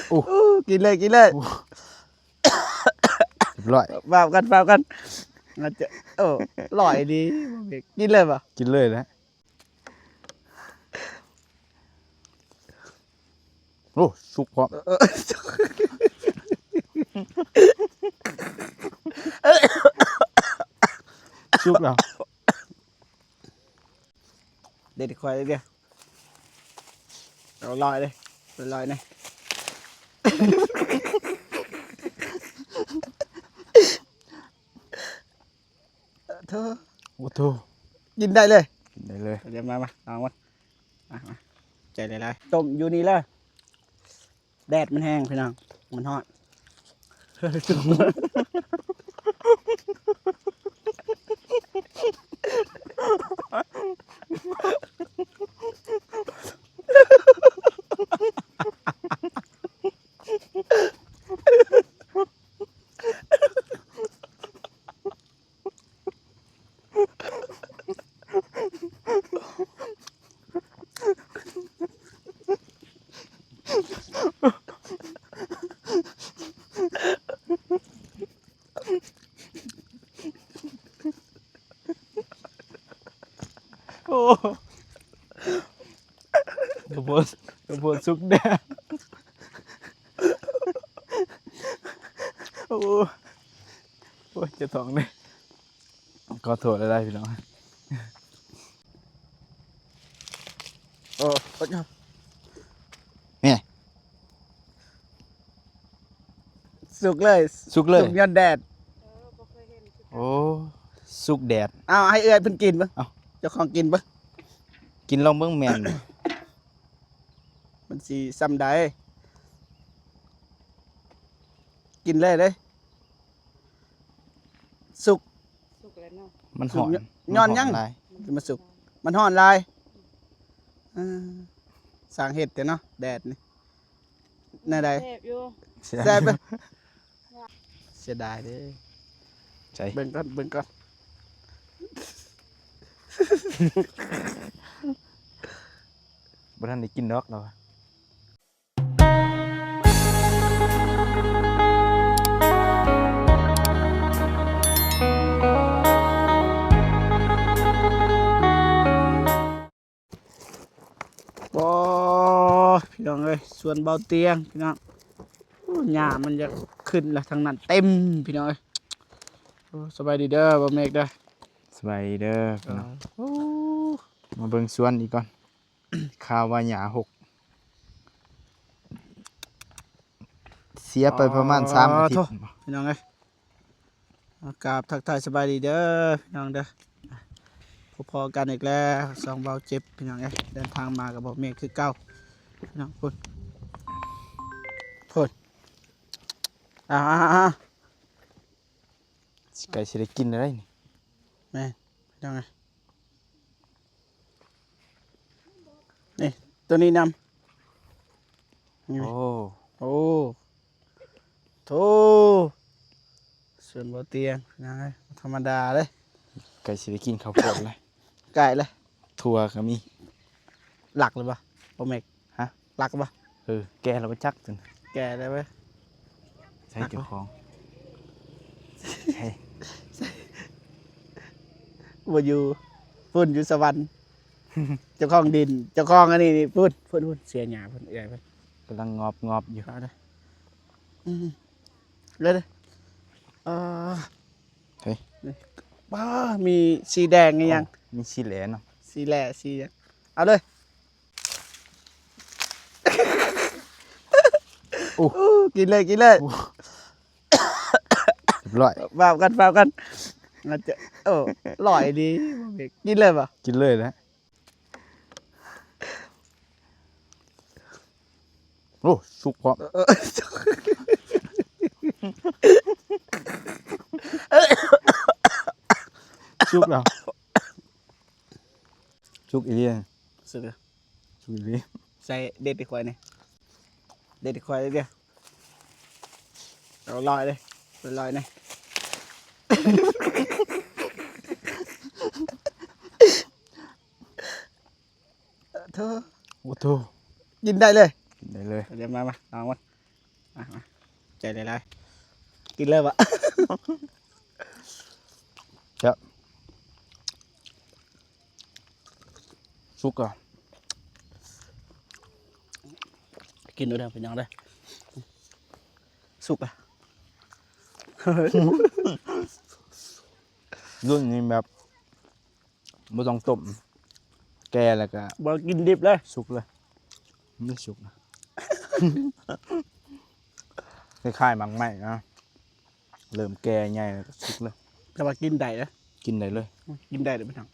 โอ้กินเลยกินเลย ร่อยเปล่ากันมันจะอร่อยดีกินเลยป่ะกินเลยนะโอ้สุกพร้อมสุกแล้วเด็ดควายเลยเดียวอร่อยเลยอร่อยนะเธอ โอ้โห กินได้เลย กินได้เลย เดี๋ยวมาลองมาใจเลยต้มอยู่นี่เลยแดดมันแห้งพี่น้องมันฮอตโอ้กระโปงสุกแดง โอ้โอ้ยจะท้องเลยก็โทษได้พี่น้องโอ้เนี่ย สุกเลย สุกเลย สุกย้อนแดด โอ้สุกแดด เอาให้เอื้อยเพิ่นกินป่ะ เอ้า เจ้าของกินป่ะ กินลองเบิ่งแมน มันสีซ้ำได้กินเลยสุก แล้วเนาะ มันหอน ย้อนยัง มัหลาย มาสุกมันห่อนลายสร้างเห็ดเนาะแดดนี่น่าได้ แซ่บอยู่ แซ่บเด้อเสียดายเด้อ ใจ เบิ่งก่อนบ่ทันได้กินดอกแล้วอะบอพี่น้องเอ้ยส่วนเบาเตียงพี่น้องหญ้ามันจะขึ้นละทางนั้นเต็มพี่น้องเอ้ยสบายดีเด้อบ่เมกเด้อ สบายดีเด้อพี่น้อง โอ้ มาเบิ่งสวนอีกก่อน ข่าวว่าหญ้าหกเสียไปประมาณ3 อาทิตย์ พี่น้องเอ้ยกราบทักทายสบายดีเด้อพี่น้องเด้อพอๆกันอีกแล้วสองเบาเจ็บพี่น้องเอ้ยเดินทางมากับบ่เมกคือเก่าพี่น้องพูดไก่สิได้กินอะไรนี่ แม่พี่น้องเอ้ยนี่ตัวนี้นำนี่ โอ้ โอ้โธ่ส่วนเบาเตียงพี่น้องเอ้ยธรรมดาเลย ไก่สิได้กินข้าวโพดเลย ไก่เลย ถั่วก็มี หลักเลยปะบ่เมก ฮะ หลักปะ แกเราไปจักจน แก่ได้ไหม ใช้เจ้าของใช่ บ่อยู่พุ่นอยู่สวรรค์ เจ้าของดินเจ้าของอันนี้นี่พุ่นเสียหยาพุ่นใหญ่พุ่น กำลังงอบอยู่ เอาเลยเลยบ้ามีสีแดงไงยัง มีสีแหลเนาะ สีแหล่สีหยังเอาเลย โอ้ กินเลย เรียบร้อย เปล่ากันมันจะอร่อยดีกินเลยป่ะ กินเลยนะโอ้สุกพร้อมสุกแล้วสุกอีเลียน สุดเลย สุกอีเลียน ใส่เด็ดดีควายนี่เด็ดดีควายเลยเดียวเอาลอยเลยลอยนี่เธอ โอ้โห กินได้เลย กินได้เลย เดี๋ยวมาลองมัน มาใจเลยกินเลยวะ สุกอ่ะ กินดูเด้อเป็นยังไงสุกอ่ะ รุ่นนี้แบบไม่ต้องต้มแก่แล้วก็ บ่กินดิบเลย สุกเลยไม่สุกนะ คล้ายๆมังไหมนะเริ่มแก่ใหญ่แล้วก็สุกเลย แต่ว่ากินได้นะ กินได้เลย กินได้หรือไม่ทำ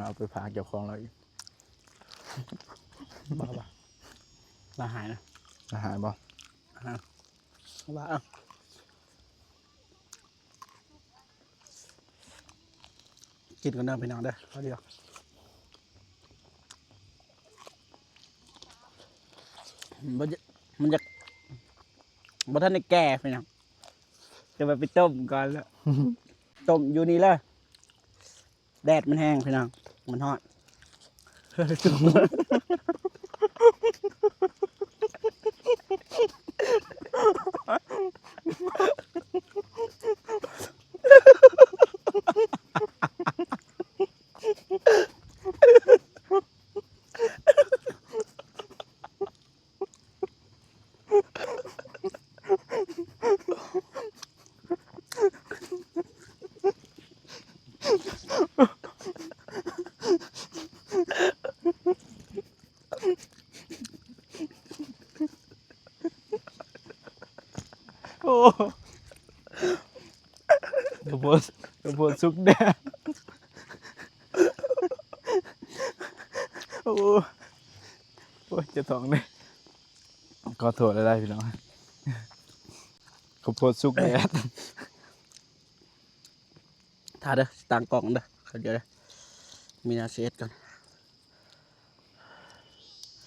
เอาไปพากเจ้าของเราอีก บ้าลาหายนะ อาหารบ่ บ้ากินกันเดินไปนอนเด้อเขาเดียวมันจะบ่ทันได้แก่ไปนะจะไปต้มก่อนแล้ว ต้มอยู่นี่เลยแดดมันแห้งพี่น้องมันฮอด โอ้กระโพดสุกแดงโอ้จะท้องเลยขอโทษได้พี่น้องกระโพดสุกแดง ถ้าเด้อต่างกล่องเด้อเขาเดี๋ยวเด้อมีนาเซตก่อน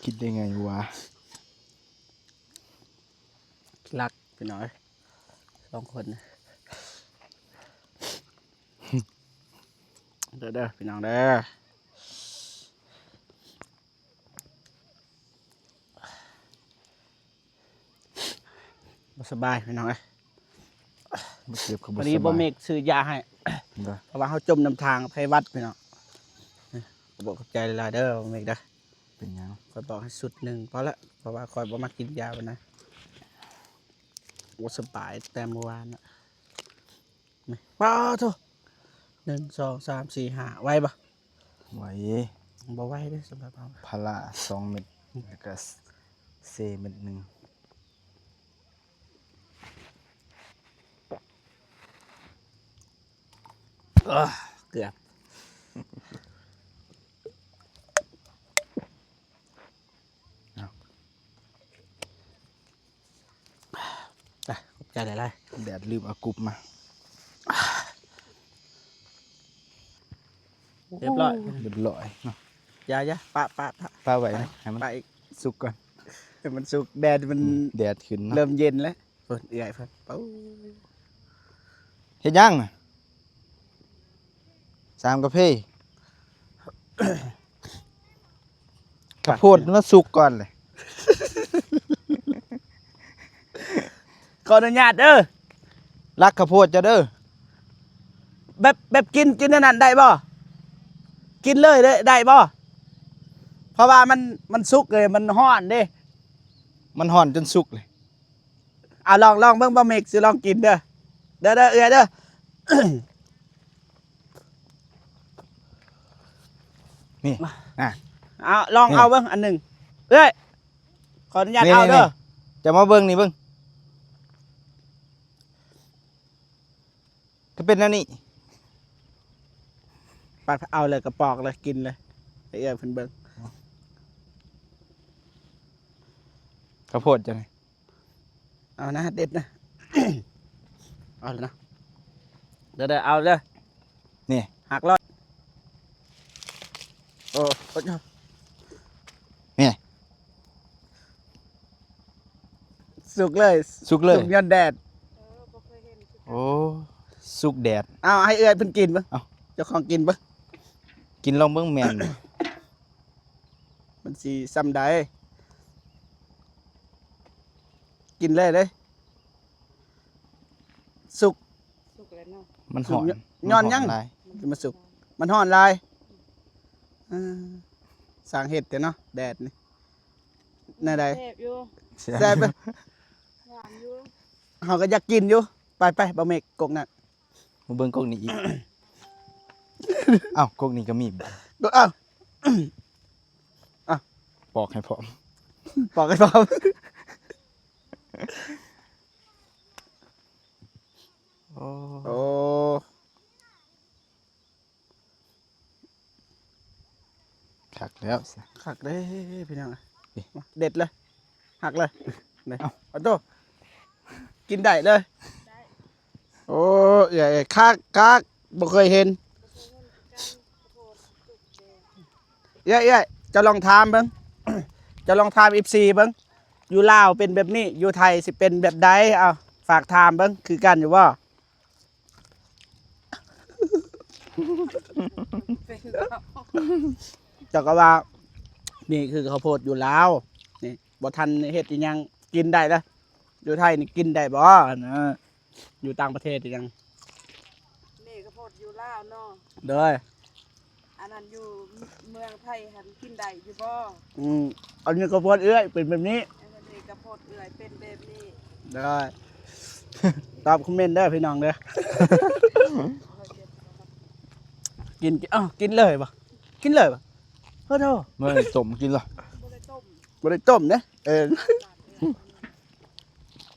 คิดได้ไงวะ รักไปหน่อย2 คนนะเด้อพี่น้องเด้อบ่สบายพี่น้องเอ้ย บ่เก็บกับ พ บ่ อ ส ดีบ่ บาย เมกซื้อยาให้ เด้อ เพราะว่าเขาจมน้ำทางไปวัดพี่น้องก็บอกกับใจหลายๆเด้อบ่เมกเด้อ เป็นหยัง คอยบอกให้สุดหนึ่งเพราะละเพราะว่าคอยบ่มากินยาไปนะบ่สบายแต่เมื่อวานน่ะนี่ป้าโธ่1 2 3 4 5ไหวปะ ไหว บ่ไหวเด้อสำหรับเรา พารา2 เม็ดแล้วก็เซเม็ดหนึ่ง เกือบไปขอบใจหลาย แดดลืมเอากรุบมา ๆเรียบร้อย เรียบร้อยเนาะ ยายะปะ ป้าไว้นะให้มัน ไปอีก สุกก่อน ให้มันสุกแดดมัน แดดขึ้นเนาะ เริ่มเย็นแล้วเปิดใหญ่เพิ่นเป้า เฮ็ดยังน่ะ3กาแฟข้าวโพดมันสุกก่อนเลย ขออนุญาตเด้อ รักข้าวโพดจะเด้อ แบบกินอันนั้นได้บ่กินเลยได้บ่เพราะว่ามันสุกเลยมันฮ้อนเด้ มันห่อนจนสุกเลย เอาลองเบิ่งบ่เมกสิลองกินเด้อเด้อเอื้อยเด้อ นี่อ่ะ เอาลองเอาเบิ่งอันหนึ่งเอ้ยขออนุญาตเอาเด้อ จะมาเบิ่งนี่เบิ่งก็เป็นอันนี้ ปัดเอาเลยกระปอกเลยกินเลยเอ้ยเพิ่นเบิ่ง ข้าวโพดจะไง เอานะเด็ดนะ เอาเลยนะเด้อเอาเด้อ นี่ หักรอดโอ้โอ้ย นี่ สุกเลย สุกเลย สุกย้อนแดด โอ้สุกแดด เอาให้เอื้อยเพิ่นกินเบิ่ง เอา เจ้าของกินเบิ่ง กินลองเบิ่งแม่น มันสิซ้ำใดกินเลยเด้สุก สุกแล้วเนาะ มันหอน ย้อนยัง มัหลาย จะมาสุกมันฮ้อนหลายสร้างเห็ดเด้เนาะแดดนี่แน่ใด แซ่บอยู่ แซ่บเด้อ หวานอยู่ เฮาก็อยากกินอยู่ไปบ่เมกกกนั่น มาเบิ่งกกนี้อีก อ้าวกกนี้ก็มีบ่ ก็อ้าว ปอกให้พร้อม บอกให้พร้อม โอ้ โอ้ คักแล้วสิ คักเด้พี่น้อง นี่ มาเด็ดเลยหักเลยนี่ เอ้า เอาโตกินได้เลย โอ้ใหญ่คักบ่เคยเห็นเอ้ยจะลองถามเบิ่ง จะลองถาม FC เบิ่งอยู่ลาวเป็นแบบนี้อยู่ไทยสิเป็นแบบใดเอาฝากถามเบิ่งคือกันอยู่บ่ เป็นแล้ว เจ้าก็ว่านี่คือข้าวโพดอยู่ลาวนี่บ่ทันเฮ็ดอีหยังกินได้เด้ออยู่ไทยนี่กินได้บ่นะอยู่ต่างประเทศอีหยัง นี่ก็โพดอยู่ลาวเนาะ เด้อ อันนั้นอยู่เมืองไทยหันกินได้อยู่บ่ อันนี้ข้าวโพดเอื้อยเป็นแบบนี้ อันนี้ก็โพดเอื่อยเป็นแบบนี้ เด้อ ตอบคอมเมนต์เด้อพี่น้องเด้อ กินเลยบ่กินเลยบ่เฮ้อโธ่ เมื่อไหร่ต้มกินล่ะ บ่ได้ต้ม บ่ได้ต้มเด้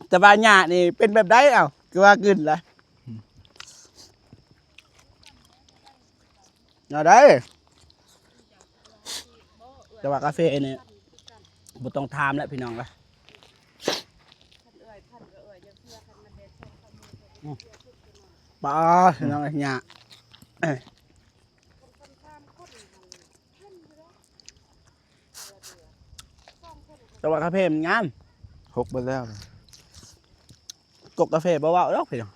แต่ว่าหญ้านี่เป็นแบบใดเอ้าคือว่ากินล่ะเอาได้แต่ว่ากาแฟนี่บ่ต้องถามแล้วพี่น้องเด้อ พันเอื่อยพันก็เอื่อยจังเพื่อคันมันเด็ดใส่ข้าวมือ ป้าพี่น้องหญ้า คนข้ามคนหันพันอยู่แล้ว แต่ว่ากาแฟมันงาม หกเบิดแล้วนะ กกกาแฟบ่เว้าดอกพี่น้อง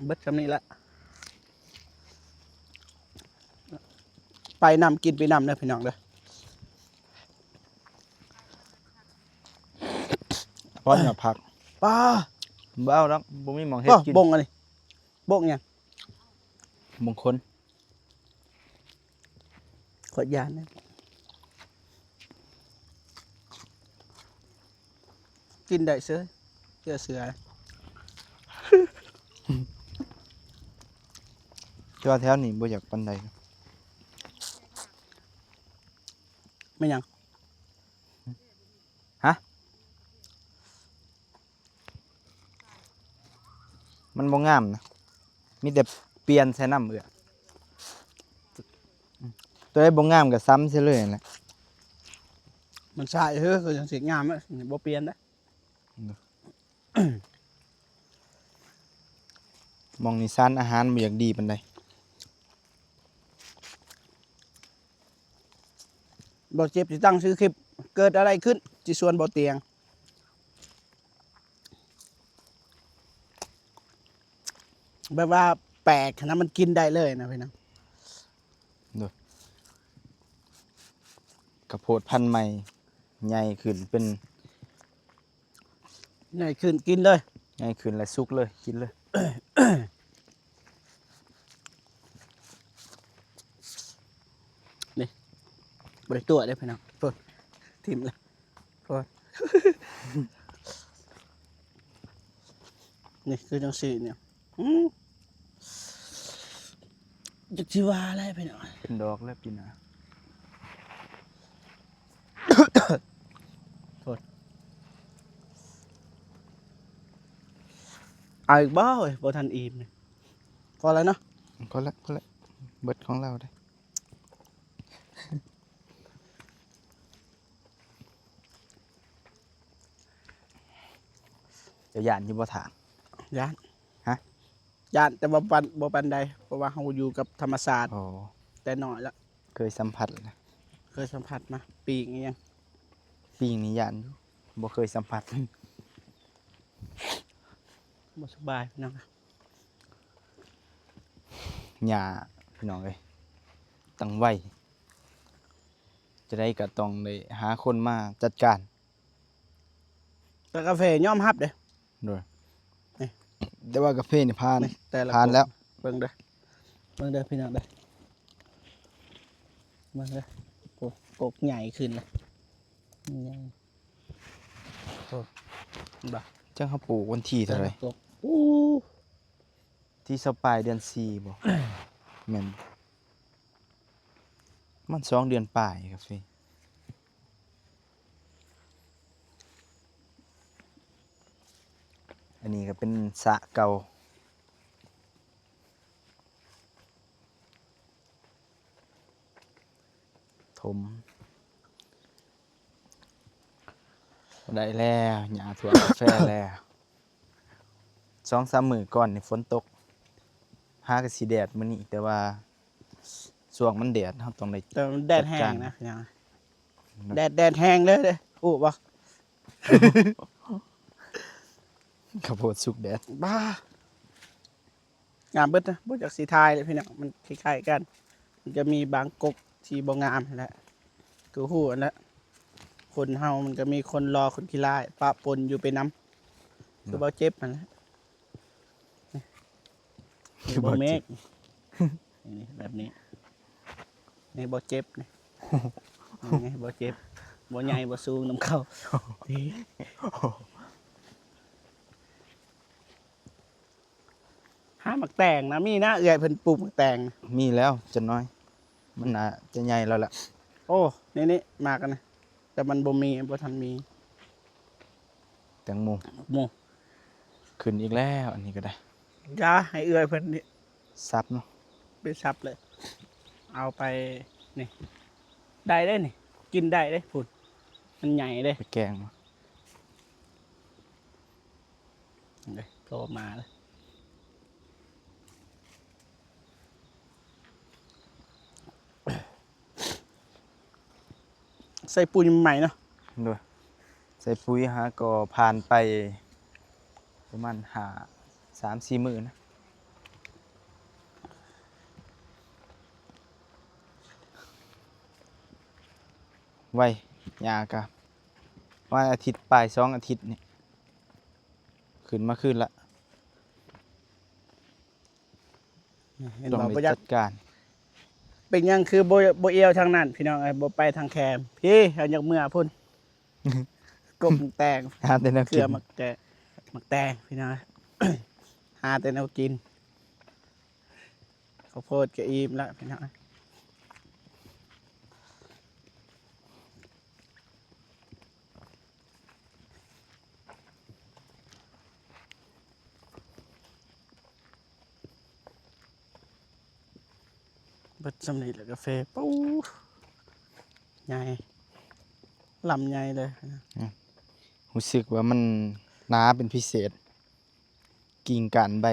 เบิดคำนี้ละไปนำกินไปนำเด้อพี่น้องเด้อ พร้อมอย่าพัก ป้า บ่เอาแล้วบ่มีหมองเฮ็ด ก็ กิน บงอันนี้บงเนี่ย มงคล ขอดยานนะกินได้เสือเสือ แต่ว่าแถวนี้บ่อยากปานใด ไม่หยัง มันบ่งามนะมีแต่เปลี่ยนใส่น้ำเอื้อตัวใดบ่งามก็ซ้ำเสียเลยนั่นแหละ มันใช่เฮ้ยก็ยังเสียงามอ่ะบ่เปลี่ยนนะ หมองนี่ซานอาหารบ่อยากดีปานใด บ่เจ็บสิตั้งชื่อคลิปเกิดอะไรขึ้นจิส่วนบ่เตียงแบบว่าแปลกนะมันกินได้เลยนะพี่น้อง กระโพดพันธุ์ใหม่ใหญ่ขึ้นเป็น ใหญ่ขึ้นกินเลย ใหญ่ขึ้นและสุกเลยกินเลย บริตัวได้พี่น้องโทษทิมเลยโทษ นี่คือจังสีเนี่ยจักชีวาอะไรพี่น้อง เป็นดอกแล้วปีหน้า เอาอีกบ่เว้ยบ่ทันอิ่มเนี่ยพอแล้วเนาะ ก็ละเบิดของเราได้ จะย่านอยู่บ่ถาม ย่าน ฮะ ย่านแต่บ่ปันใดเพราะว่าเราอยู่กับธรรมศาสตร์ โอ้ แต่น้อยละ เคยสัมผัสนะ เคยสัมผัสมาปีกอีหยัง ปีนี้ย่านอยู่บ่เคยสัมผัส บ่สบายพี่น้อง หญ้าพี่น้องเอ้ย ตั้งไว้จะได้ก็ต้องได้หาคนมาจัดการ แต่กาแฟยอมรับเด้ ด้วย นี่ แต่ว่ากาแฟนี่ผ่าน นี่แต่ละ ผ่านแล้ว เบิ่งเด้อเบิ่งเด้อพี่น้องเด้อเบิ่งเด้อโอ้กกใหญ่ขึ้นเลยใหญ่โอ้บ่ จังเขาปลูกวันที่เท่าไหร่ กกอู้ ที่สปลายเดือน4บ่ แม่นมัน2 เดือนปลายกาแฟอันนี้ก็เป็นสระเก่าถมได้แล้วหญ้าถั่วกาแฟแล้ว2-3 มื้อก่อนนี่ฝนตกหากะสิแดดมื้อนี้แต่ว่าช่วงมันแดดเราต้องได้ แต่มันแดดแห้ จัด ง การ นะพี่น้องแดดแห้งเลยเด้ออู้บ่ ข้าวโพดสุกแดด บ้างามเบิดนะบ่จากสีทายเลยพี่น้องมันคล้ายๆกัน มันจะมีบางกกที่บ่งามนั่นแหละคือฮู้อันละคนเฮามันก็มีคนรอคนขี้ร้ายปะปนอยู่ไปนำคือบ่เจ็บนั่นแหละนี่บ่เมกนี่แบบนี้นี่บ่เจ็บนี่นี่บ่เจ็บบ่ใหญ่บ่สูงนำเข้านี่หาหมักแตงนะมีนะเอื้อยเพิ่นปลูกหมักแตง มีแล้วจะน้อย มันน่าจะใหญ่แล้วล่ะ โอ้นี่มากันนะแต่มันบ่มีบ่ทันมี แตงโม โม ขึ้นอีกแล้วอันนี้ก็ได้ ยาให้เอื้อยเพิ่นนี่ ซับเนาะ ไปซับเลย เอาไปนี่ได้ได้นี่ กินได้ได้พุ่นมันใหญ่เด้ ไปแกงมา เด้โตมาแล้วใส่ปุ๋ยใหม่เนาะ ด้วยใส่ปุ๋ยหาก็ผ่านไปประมาณ3-4 มื้อนะไว้ยากะว่าอาทิตย์ปลาย2 อาทิตย์นี่ขึ้นมาขึ้นละ เห็น ต้อง บ่ ได้ บ่อยาก จัดการ เป็นหยังคือบ่เอียวทางนั้นพี่น้องเอ้ยบ่ไปทางแคมพี่เอาอยากเมื่อพุ่น กบแตง หาแต่แนว เกลื กิ อน หมักแตงพี่น้อง หาแต่แนวกินข้าวโพดก็อิ่มแล้วพี่น้องเบิดสำนีแล้วกาแฟปู๊ใหญ่ลำใหญ่เลยนะ รู้สึกว่ามันหนาเป็นพิเศษ กิ่งก้านใบ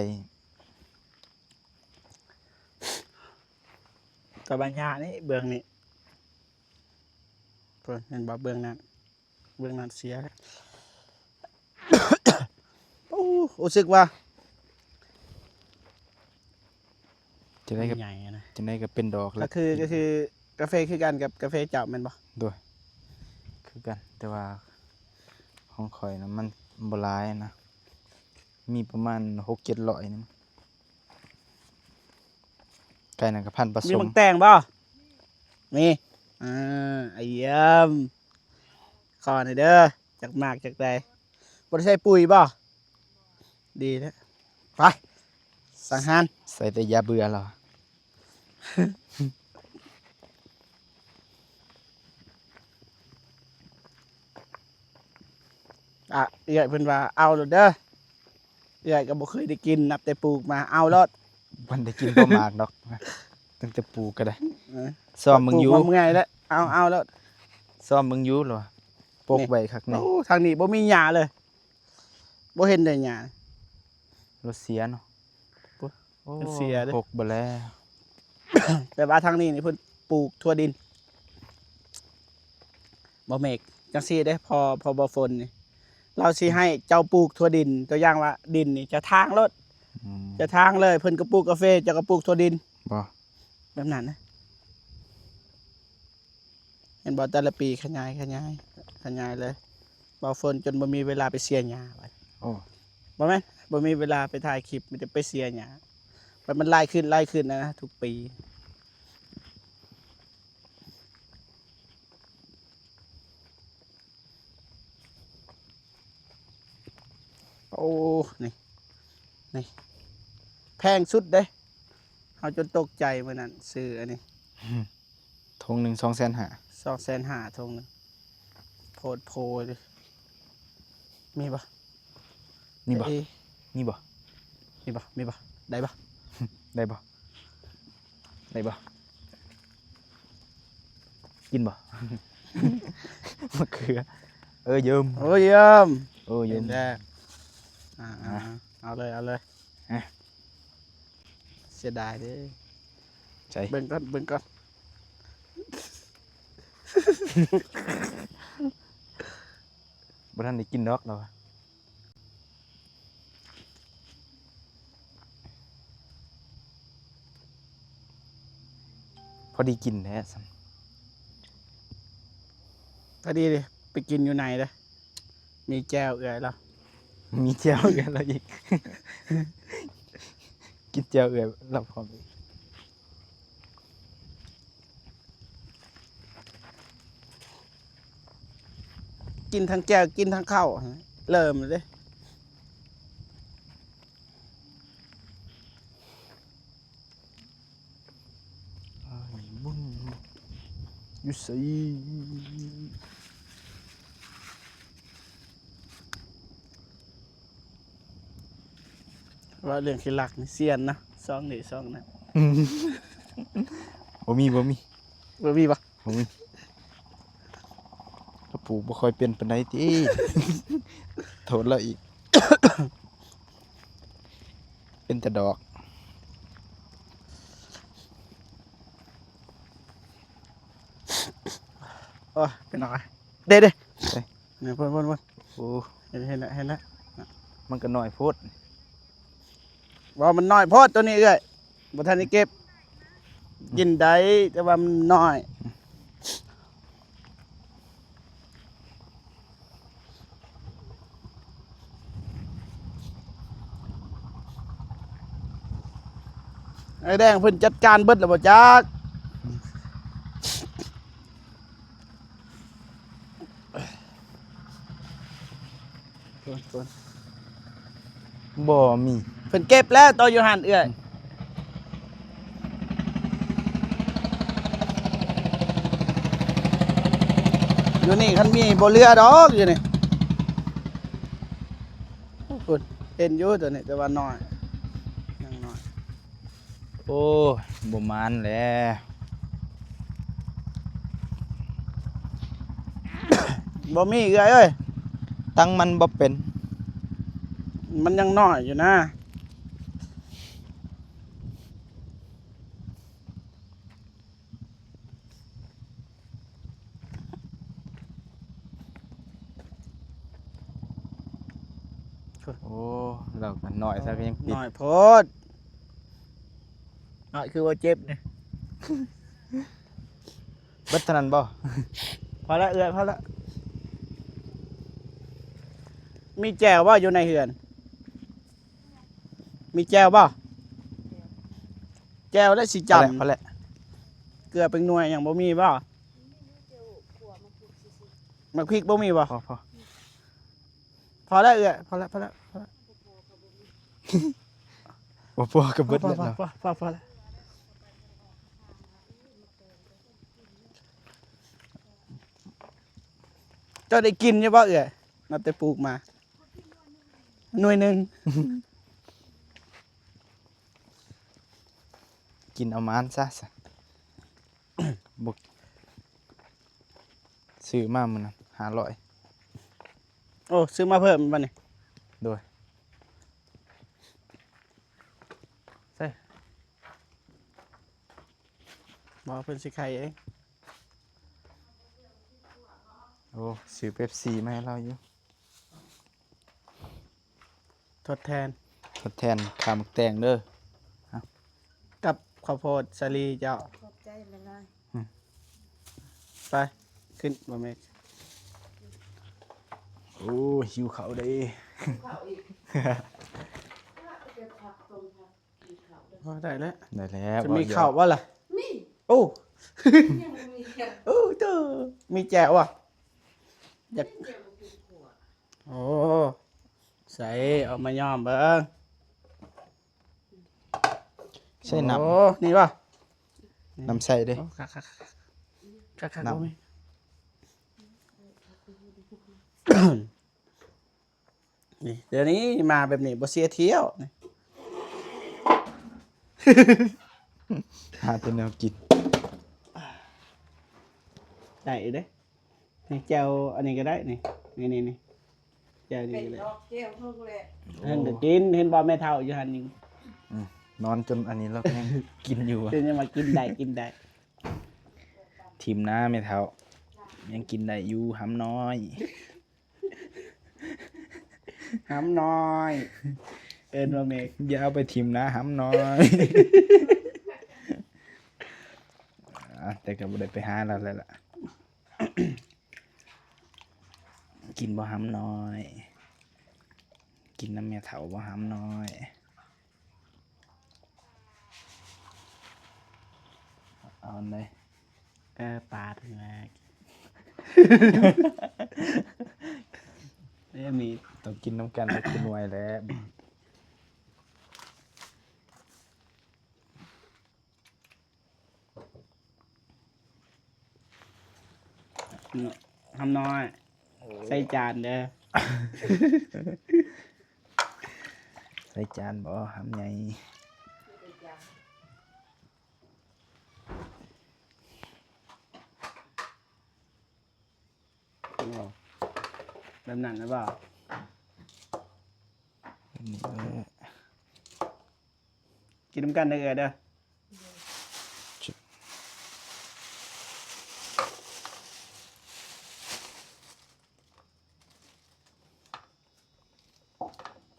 กับบางยานี่เบื้องนี้เพิ่นเห็นบ่เบื้องนั้นเสียแล้ว ปู๊รู้สึกว่า จะได้ก็ ใหญ่นะ จะได้ก็เป็นดอก ก็ แล้ว คือกาแฟคือกันกับกาแฟเจ้าแม่นบ่ ด้วยคือกัน แต่ว่าของข่อยนะมันบ่หลายนะ มีประมาณ6-700นึงไก่นั่นก็พันธุ์ผส มี ม มังแตงบ่มีไอ้เยี่ยมขอหน่อยเด้อจากมากจากใดบ่ได้ใช้ปุ๋ยบ่ดีแล้วไปสังหาร ใส่แต่ยาเบื่อแล้ว เอื้อยเพิ่นว่าเอาโลดเด้อเอื้อยก็บ่เคยได้กินนับแต่ปลูกมาเอาโลด มันได้กินบ่มากดอก ตั้งแต่ปลูกก็ได้ เออ ซ้อมมึงอยู่ ปลูกมาเมื่อยแล้วเอาโลด ซ้อมมึงอยู่เหรอปกไว้คักนี่ โอ้ทางนี้บ่มีหญ้าเลยบ่เห็นได้หญ้าร ถเสียเนาะ โอ้ รถเสียเด้อ ปกบ่แล้ว แต่ว่าทางนี้นี่เพิ่นปลูกทั่วดินบ่เมกจังซี่เด้พอบ่ฝนนี่เราสิให้เจ้าปลูกทั่วดินตัวอย่างว่าดินนี่จะทางรถ อืม จะทางเลยเพิ่นก็ปลูกกาแฟเจ้าก็ปลูกทั่วดิน บ่ แบบนั้นนะ เห็นบ่แต่ละปีขยายเลยบ่ฝนจนบ่มีเวลาไปเสียหญ้าไป โอ้ บ่แม่นบ่มีเวลาไปถ่ายคลิปมีแต่ไปเสียหญ้ามันหลายขึ้นนะทุกปีโอ้นี่แพงสุดเด้เฮาจนตกใจมื้อนั้นซื้ออันนี้ ทงหนึ่ง250,000 250,000ทงหนึงโพดโพเลยมีบ่ นี่บ่ เอ้ย นี่บ่ มีบ่ได้บ่ ได้บ่ได้บ่กินบ่ มะเขือเยิ้ม โอ้ยเยี่ยม เยิ้ม แรกเอาเลยอ่ะ เสียดายเด้ ใจ เบิ่งก่อน บ่ทันได้กินดอกเราอะพอดีกินแท้ซ้ พอดีดิไปกินอยู่ไหนเด้อมีแก้วเอื่อยแล้ว ำมีแจ่วเอือเราอีก กินแจ่วเอือเราพร้อมอีก กินทั้งแก้วกินทั้งข้าวเริ่มเลยเด้ บุ้งอยู่ไส ว่าเรื่องขี้ลักนี่เซียนนะซองนี่ซองนั่น บ่มี บ่มีบ่ บ่มีกระปูบ่ค่อยเป็นปานใดติ โทษเราอีก เป็นแต่ดอก โอ้ยเป็นอะไรเด้เนี่ยพ่น โอ้ เห็นแล้ว มันก็น้อยโพด ว่ามันน้อยโพอดตัวนี้เอ้ยบ่ทันได้เก็บกินได้แต่ว่ามันน้อยไอ้แดงเพิ่นจัดการเบิดแล้วบ่จักคน บ่มี เพิ่นเก็บแล้วตัวอยู่หั่นเอ้ยอยู่นี่คันมีบ่เรือดอกอยู่นี่คุณเห็นอยู่ตัวนี้แต่ว่าน้อยยังน้อย โอ้ยบ่มานแหล้ว บ่มีเอ้ยเอ้ย ตั้งมันบ่เป็น มันยังน้อยอยู่นะโอ้เราก็น้อยซะก็ยังปิด น้อยโพดน้อยคือว่าเจ็บนี่ เบิดเท่านั้นบ่ พอละเอ้ยพอละมีแจ่วบ่อยู่ในเฮือน มีแจ่วบ่แจ่วและสิ พอแล้ว จำ พอแล้ว เกลือเป็นหน่วยอย่างบ่มีบ่มักพริกบ่มีบ่ พอ พอแล้วเอ้ยพอละ บ่พอก็เบิดแล้วเนาะ พอแล้วเจ้าได้กินใช่บ่เอ้ยนับแต่ปลูกมาหน่วยหนึง กินเอามานซะ บ่ซื้อมามื้อนั้น500 โอ้ซื้อมาเพิ่มบัดนี้ โดย บ่เพิ่นสิไข่เอง โอ้ซื้อเป๊ปซี่มาให้เราอยู่ ทดแทน ทดแทนข้าวหมึกแตงเด้อ กับข้าวโพดสาลีเจ้า ขอบใจหลาย ไป ขึ้นบ่แม่ โอ้หิวเขาวเด้ ข้าวอีกเก็บผักต้มผักกินข้าวด้วย พอได้แล้ว ได้แล้ว จะมีข้าวบ่ล่ะ มี โอ้ ยังบ่มีแค่ โอ้เด้อมีแจ่วอ่ะอยาก เจียวบ่กินขัว โอ้ใส่เอามาย่อมเบิ่ง ใช่น้ โอ้นี่ป่ะ ำน้ำใส่เด้ โอ้คักคักคักคัก น้ำ บ่มี นี่เดี๋ยวนี้มาแบบนี้บ่เสียเที่ยวนี่ หาแต่แนวกิน ได้อยู่เด้นี่แจ่วอันนี้ก็ได้นี่นี่แจ่วนี่ เป็น ก็ได้ ดอกแก้วเพิ่นแหละ เพิ่นก็กินเห็นบ่แม่เฒ่าอยู่หั่นนี่ นอนจนอันนี้แล้วยังกินอยู่อะ เพิ่นยังมากินได้กินได้ ทีมหน้าไม่เท่ายังกินได้อยู่หำน้อย หำน้อยเอิ้นว่าเมก อย่าเอาไปทีมหน้าหำน้อย แต่ก็บ่ได้ไปหาแล้วแหละล่ะ กินบ่หำน้อย กินน้ำแม่เฒ่าบ่หำน้อยเอาอันใด ปลาถึงแรกนี่มี ต้องกินน้ำกันแล้วกินไวแล้ว หำน้อยใส่จานเด้อ ใส่จานบ่หำใหญ่ แบบนั้นหรือเปล่า นี่เออ กินน้ำกันเด้อเด้อ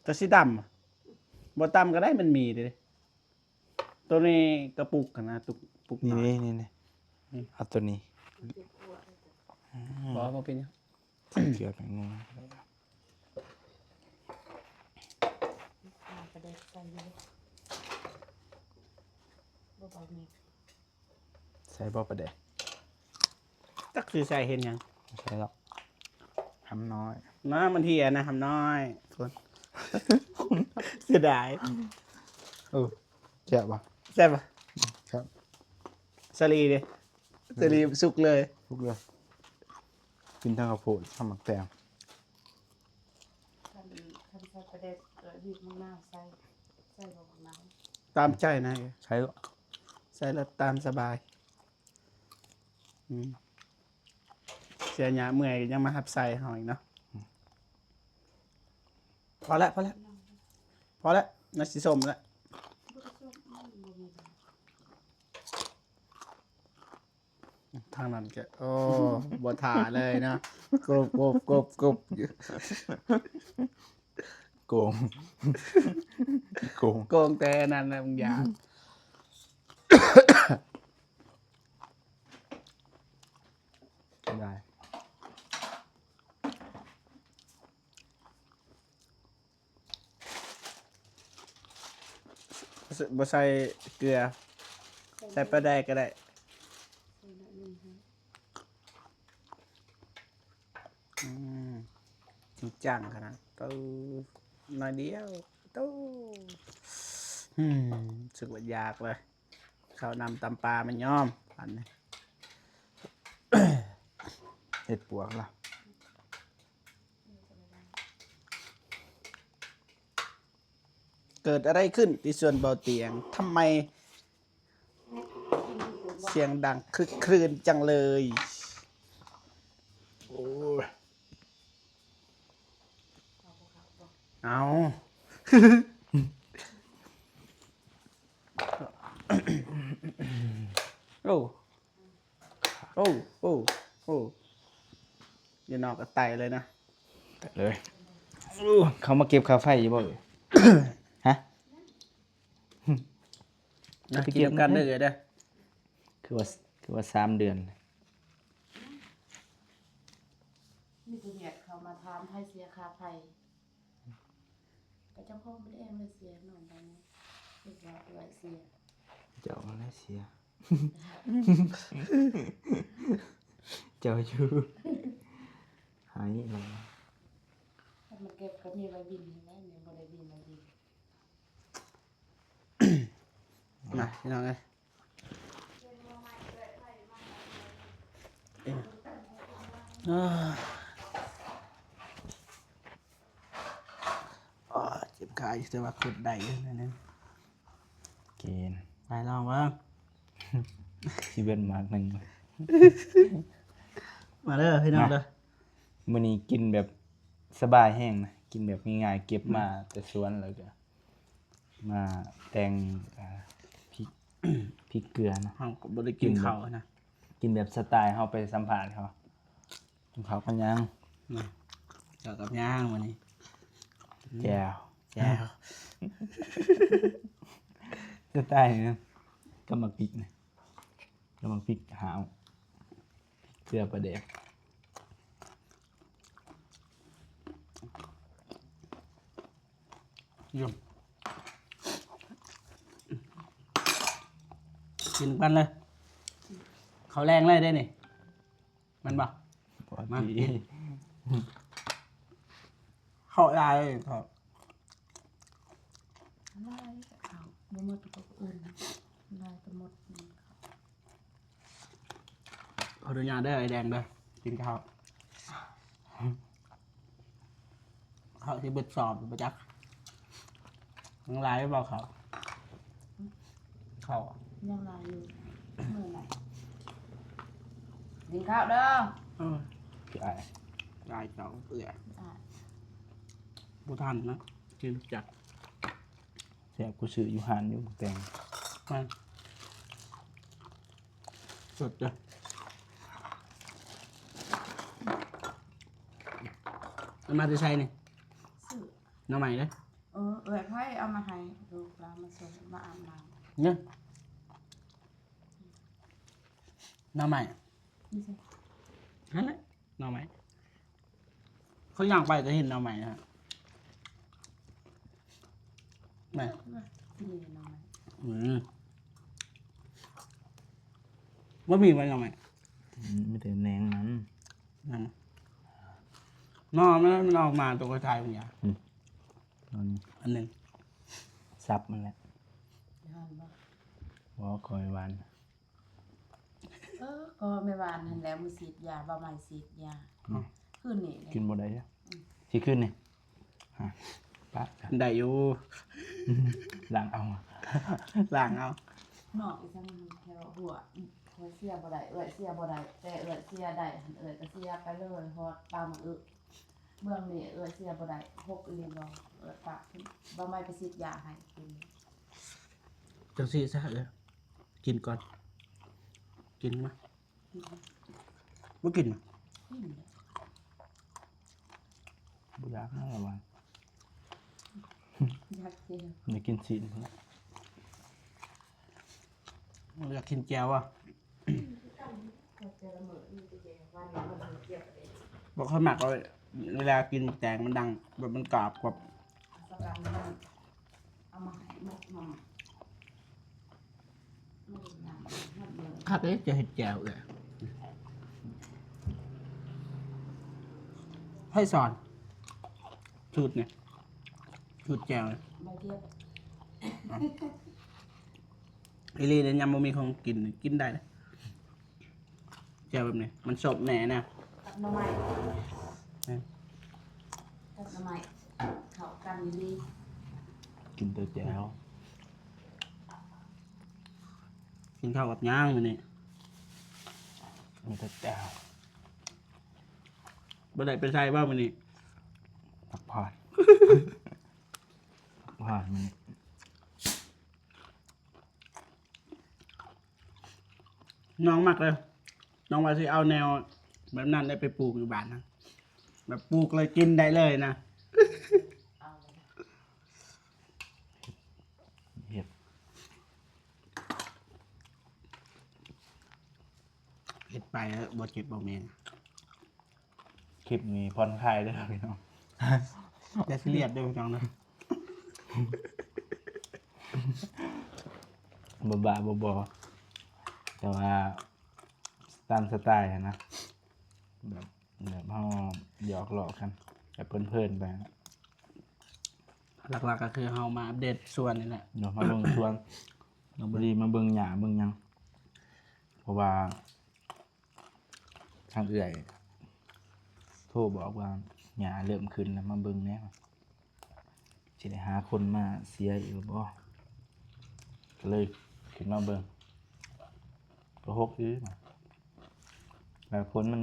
ตัวสีดำอะบ่ตำก็ได้มันมีเด้ตัวนี้กระปุกกันนะตุกปุก นี่ หอย นี่เอาตัวนี้ บ่เป็นหยัง ใส่เกลือแป้งนัว ประเด็นใส่เลยบ่บ่มี ใส่บ่ประเดี๋ยว จักสิใส่เห็นหยัง ไม่ใช่หรอกหำน้อย น้ามันเทียนะหำน้อยคนเสียดาย แจ่บป่ะ ใช่ปะ ครับ สลีดิสลีสุกเลย ทุกเลยกินทั้งข้าวโพดทั้งหมักแตง คันใส่ประเด็นบีบมะนาวใส่บ่มะนาว ตามใจนะ ใช้หรอก ใส่แล้วตามสบายเสียหยาเมื่อยยังมาหับใส่หอยเนาะพอแล้วพอแล้วพอแล้วน่าสิสมแล้ว บ่ได้ส้มบ่มี ทางนั้นแกโอ้บ่ถ่าเลยนะกรุบกรุบกรุบกรุบ โกง โกง โกงแต่นั่นนะบางอย่าง ได้ บ่ใส่เกลือใส่ปลาแดกก็ได้ ใส่หน่อยหนึงฮะ จริงจังขนาดตู้หน่อยเดียวตู้รู้สึกว่ายากเลยข้าวนำตำปลามันย่อมอันนี้ เห็ดปวกล่ะ เกิดอะไรขึ้นที่ส่วนเบาเตียงทำไมเสียงดังคลึกครื้นจังเลย โอ้ย เอา โอ้โอ้โอ้โอ้อย่านอกกระไตเลยนะ แต่เลยเขามาเก็บค่าไฟอยู่บ่เอ่ย ฮะ นะเกี่ยวกันได้เลยเด้อ คือว่า3 เดือน มีตัวเหียดเขามาถามให้เสียค่าไฟก็เจ้าของไม่ได้เองเลยเสียหน่อยตอนนี้เรียกว่าเอื้อยเสีย เจ้าอะไรเสีย เจ้าอยู่หายอะไร ถ้ามันเก็บก็มีใบบินเห็นไหมมีบริบินใบบิน มาพี่น้องเลยอ่าอ๋อเจ็บขาอยู่แต่ว่าขุดได้อยู่นั่นนึง เกณฑ์ ไปลองบ้าง ชีวิตมากหนึ่ง มาเด้อพี่น้องเด้อ มื้อนี้กินแบบสบายแห้งนะกินแบบง่ายๆเก็บมาแต่สวนแล้วก็มาแต่งพริก พริกเกลือเนาะ เฮาก็บ่ได้กินข้าวนะ กินแบบสไตล์เฮาไปสัมผัสเขากินข้าวกันยัง เจอกับย่างวันนี้ แก้ว แก้ว สไตล์นะก็มาพริกนะก็มาพริกหาวเกลือประเดก ยุ่มกินกันเลยเขาแรงเลยได้นี่มันบ่ ปก มา ติ เข้าได้ครับ ลายกับเขาบ่หมดตัวอื่นลายก็หมด ขออนุญาตได้อไอ้แดงเด้อกินข้าวข้าวที่เบิดสอบประจักษ์ทั้งหลายบ่เขาเข้าอะ ยังลายอยู่เมื่อไหร่กินข้าวเด้อ เออ พี่ไอ้ ได้เจ้าเปื่อย อ่ะ บ่ทันนะกินจัก แซ่บกูซื้ออยู่หานอยู่บักแตง มันสดจ้ะมันมาจะใช้นี่ ซื้อ น้ำใหม่เลย เอื้อยไผเอามาให้ลูกหลานมาส่งมาอาบน้ำ เนี่ยน้ำใหม่ นี่สิ นั่นแหละน้ำใหม่เขาย่างไปจะเห็นน้ำใหม่นะฮะแม่ ที่นี่น้อย ว่ามีไว้น้ำใหม่ ไม่ได้แหนงมัน นั่นน่ะนอกมันออกมาตัวกระจายเป็นอย่าง ตอนนี้ อันหนึ่ง ซับมันแหละ หันบ่ บ่คอยหวาน ก็ไม่วานนั่นแหละมือฉีดยาบ่ใหม่ฉีดยาคืนนี้ กินบ่ได้จ้ะสิขึ้นนี่ฮะปะจ้ะ ได้อยู่ ล้างเอา ล้างเอา นอกอีสังแถวหัวคอยเสียบ่ได้เอื้อยเสียบ่ได้แต่เอื้อยเสียได้หันเอื้อยก็เสียไปเลยฮอดปลาหมึกอึเบื้องนี้เอื้อยเสียบ่ได้6อีหลีบ่เอื้อยปากบ่ใหม่ไปฉีดยาให้กิน จังสิซะเลยกินก่อน กินมาไม่กินมา กินเลย บ่อยากนะระวัง อยากกิน ได้กินซีนพุ่นละ อยากกินแก้วอ่ะ ก็เจอมื้อนี้จะเจอวันนี้มันเกี่ยวกับ บอกเขาหมักเอาเวลากินแตงมันดังแบบมันกรอบกว่า สำหรับมันเอามาให้หมกมา คักเลยจะเห็ดแก้วเลยให้สอนสูตรเนี่ยสูตรแก้วเนี่ย ใบเดียว ไอรีเนี่ยยังบ่มีของกินกินได้เลยแก้วแบบนี้มันสดแหน่นะ กับหน่อไม้กับหน่อไม้เข้ากันดี กินแต่แจ่ว กินข้าวกับย่างมันนี่ มีแต่แจ่ว บ่ได้ไปใช้ว่ามันนี่ พักผ่อนพักผ่อนมัน น้องมักเลย น้องว่าสิเอาแนวแบบนั้นได้ไปปลูกอยู่บ้านนะแบบปลูกเลยกินได้เลยนะ ๆเอาเลย เห็ด เฮ็ดไปแล้วบ่เจ็บบ่แม่น คลิปนี้ผ่อนคลายเด้อพี่น้อง อย่าซีเรียสเด้อพี่น้องนะ บ่าบ่แต่ว่าตามสไตล์อะนะแบบเฮาหยอกล้อกันแบบเพลินๆไปนะ หลักๆก็คือเฮามาอัปเดตส่วนนี่แหละ เดี๋ยวมาเบิ่งชวนเราบ่ดีมาเบิ่งหญ้าเบิ่งหยังเพราะว่าทางเอื้อยโทรบอกว่าหญ้าเริ่มขึ้นแล้วมาเบิ่งแหน่สิได้หาคนมาเสียอีกหรือบ่ก็เลยขึ้นมาเบิ่งก็หกอื้อมาแล้วฝนมัน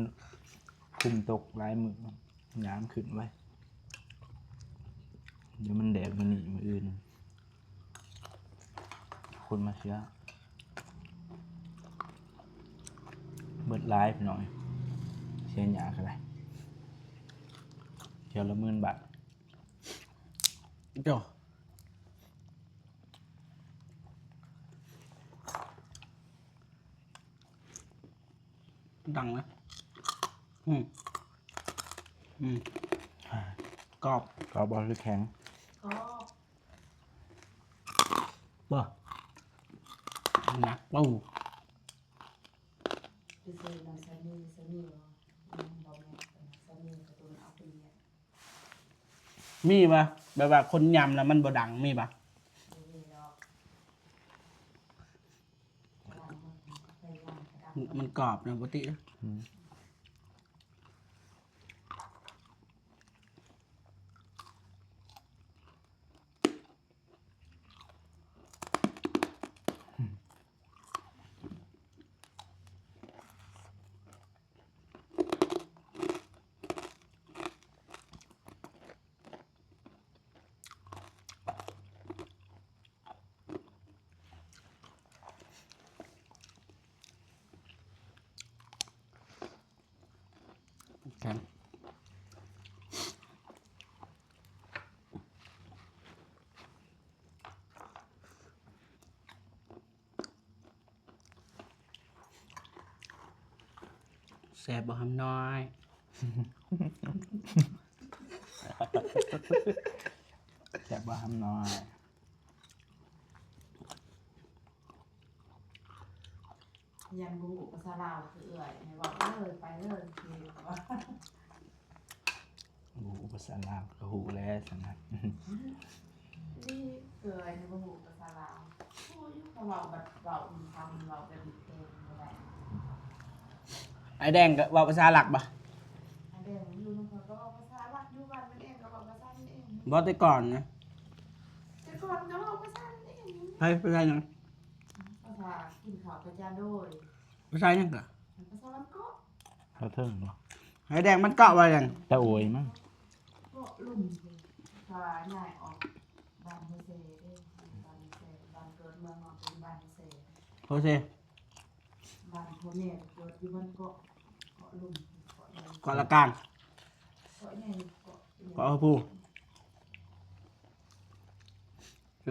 คุมตกหลายมื้อหญ้ามันขึ้นไว้เดี๋ยวมันแดดมันนี่มื้ออื่นคนมาเสียเบิดหลายพี่น้อยเสียหญ้าก็ได้เที่ยวละ10,000 บาท โจ้ดังนะอืมกรอบ ก็บอลคือแข็ง ก็ บ่หนักปู ไปซื้อน้ำซานีเหรอบอกแม่ซานีการะตูนเอาไปเลี้ยง มีปะแบบว่าคนยำแล้วมันบ่ดังมีปะ ดีๆหรอกกระดังมันไปย่างกระดัง มันกรอบนะปกติ ครับแซ่บบ่ทำน้อย แซ่บว่าห้ำน้อย ยันบุงอุปสราคือเอื่อยให้บอกเลยไปเลยคือว่า หูภาษาลาวก็หูแล้วสนะ นี่เอื่อยในบุงอุปสราโอ้ยเขาเราแบบเราทำเราเป็นเองอะไร ไอ้แดงก็เว่าภาษาหลักปะ อันเดียวอยู่นู่นเขาก็บอกภาษาลักอยู่บ้านมันเองก็บอกภาษานี่เอง บ่แต่ก่อนนะ แต่ก่อนก็บอกภาษานี่เอง เฮ้ยภาษาหยัง ภาษากินข้าวกระจานโดย ภาษาหยังกะ ภาษาลักก็ เขาเทิงเนาะ ไอ้แดงมันเกาะว่าหยัง ตะโอยมั้ง ก็ลุ่มพาใหญ่ออกบ้านเฮเซ่เด้บ้านเฮเซ่บ้านเกิดเมืองนอนเป็นบ้านเฮเซ่ โอเค บ้านพ่อแม่เกิดอยู่บ้านเกาะลุ่มเกาะใหญ่ เกาะละกลาง เกาะใหญ่เกาะ เกาะผู้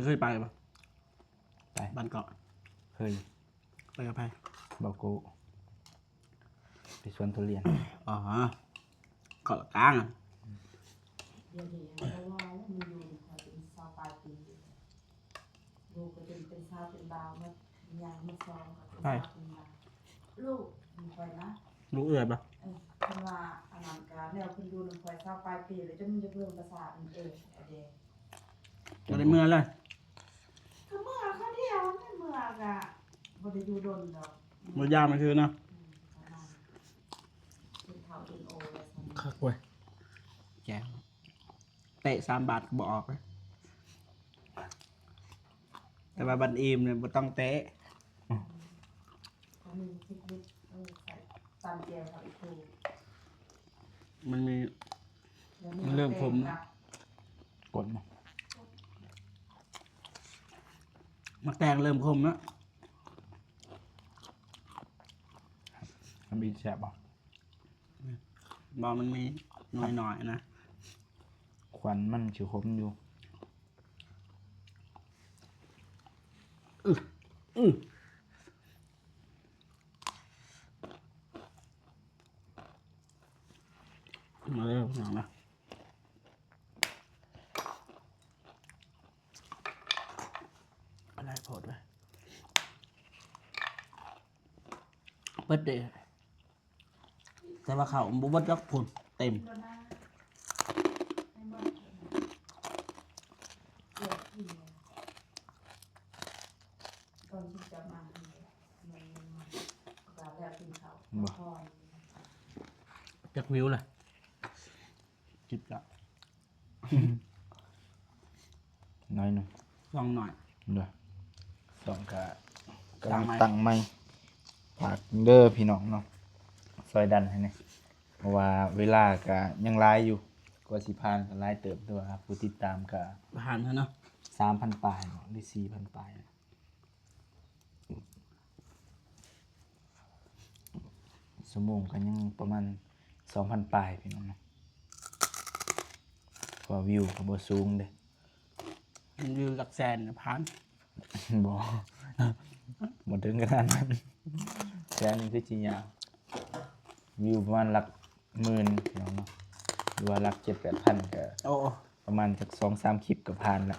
เคยไปปะ ไป บ้านเกาะ เคย ไปกับใคร บอกโกไปสวนทุเรียน อ๋อเกาะละกลางอะ เดี๋ยวนี้เพราะว่ามันอยู่คอยเป็นชาวปลายปีลูกก็เป็นชาวเป็นดาวมันยังมันซองกับเป็นชาวเป็นดาวลูกมีไปนะ รู้เอื่อยปะ เพิ่นว่าอันนั้นก็แนวเพิ่นดูนำคอยชาวปลายปีเลยจนมันจะเริ่มประสาทมันเอเด ก็ได้เมื่อเลย ก็เมื่อเขาเที่ยวไม่เมื่อกะบ่ได้อยู่ดนดอก บ่ยามมันคือเนาะ ประมาณเป็นเท่าเป็นโอเลยซั่น คักเว้ยแจ๋วเตะ3 บาทก็บ่ออกเลยแต่ว่าบันอีมเนี่ยบ่ต้องเตะ เขามีเทคนิคใส่ตามเกียวเขาอีกที มันมี ดี๋ยวนี้ มันเริ่มผม นะ กดมา มักแตงเริ่มคมแล้ว มันมีแซ่บบ่ บอมันมีหน่อยๆนะ ควันมันสิคมอยู่ มาเร็วพี่น้องนะอะไรโพดไว้เบิดเดย์แต่ว่าเขาบุบดรักผลเต็ม ตอนที่จะมามันกาแล้วกินข้าวพอ จากวิวเลยจิบละ น้อยหนึ่ง ลองหน่อย เด้อสองกำลัง ตั้ ตั้ ง ง ไม้ ไม้ฝากเด้อพี่น้องเนาะซอยดันให้เนี่ยเพราะว่าเวลาก็ยังหลายอยู่กว่าสิผ่านก็หลายเติบด้วยครับผู้ติดตามก็ ผ่านเถอะเนาะ 3,000 ปลายเนาะหรือ 4,000 ปลายชั่วโมงก็ยังประมาณ 2,000 ปลายพี่น้องเนาะกว่าวิวก็บ่สูงเด้ มันวิวหลักแสนน่ะผ่าน บ่ บ่ถึงขนาดนั้นแค่นี้คือสิยาววิวประมาณหลักหมื่นพี่น้องเนาะหรือว่าหลัก 7-8,000 ก็ โอ้ ประมาณจัก 2-3 คลิปก็ผ่านละ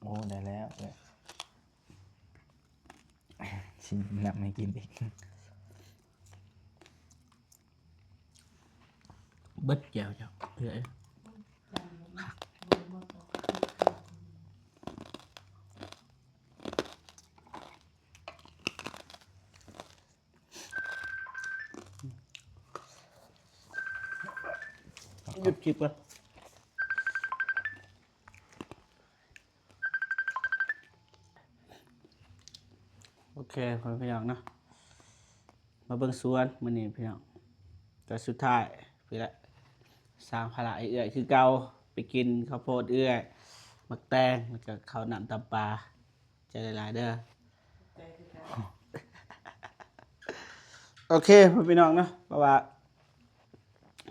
โอ้ได้แล้วเลยชิมน้ำให้กินอีก เบิดแก้วเจ้าเฮ้ยหยุดคลิปก่อนโอเคพอพี่น้องเนาะมาเบิ่งสวนมื้อนี้พี่น้องแต่สุดท้ายพี่ละสร้างภาระให้เอื้อยคือเก่าไปกินข้าวโพดเอื้อยมักแตงแล้วก็ข้าวหนามตำปลาใจหลายๆเด้อ โอเคพี่น้องเนาะเพราะว่า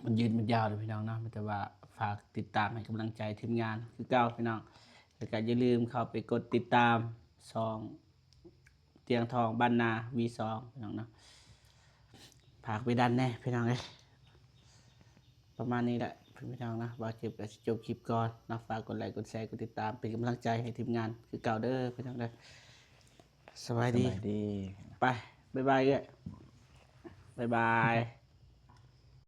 มันยืนมันยาวเลยพี่น้องเนาะแต่ว่าฝากติดตามให้กำลังใจทีมงานคือเก่าพี่น้องแล้วก็อย่าลืมเข้าไปกดติดตามซองเตียงทองบ้านนา V2 พี่น้องเนาะฝากไปดันแน่พี่น้องเลยประมาณนี้แหละพี่น้องนะว่าจบจบคลิปก่อนนะฝากกดไลค์กดแชร์กดติดตามเป็นกำลังใจให้ทีมงานคือเก่าเด้อพี่น้องเด้อสบาย ส ดี บายดี ไปบ๊ายบายเอ้ยบ๊ายบาย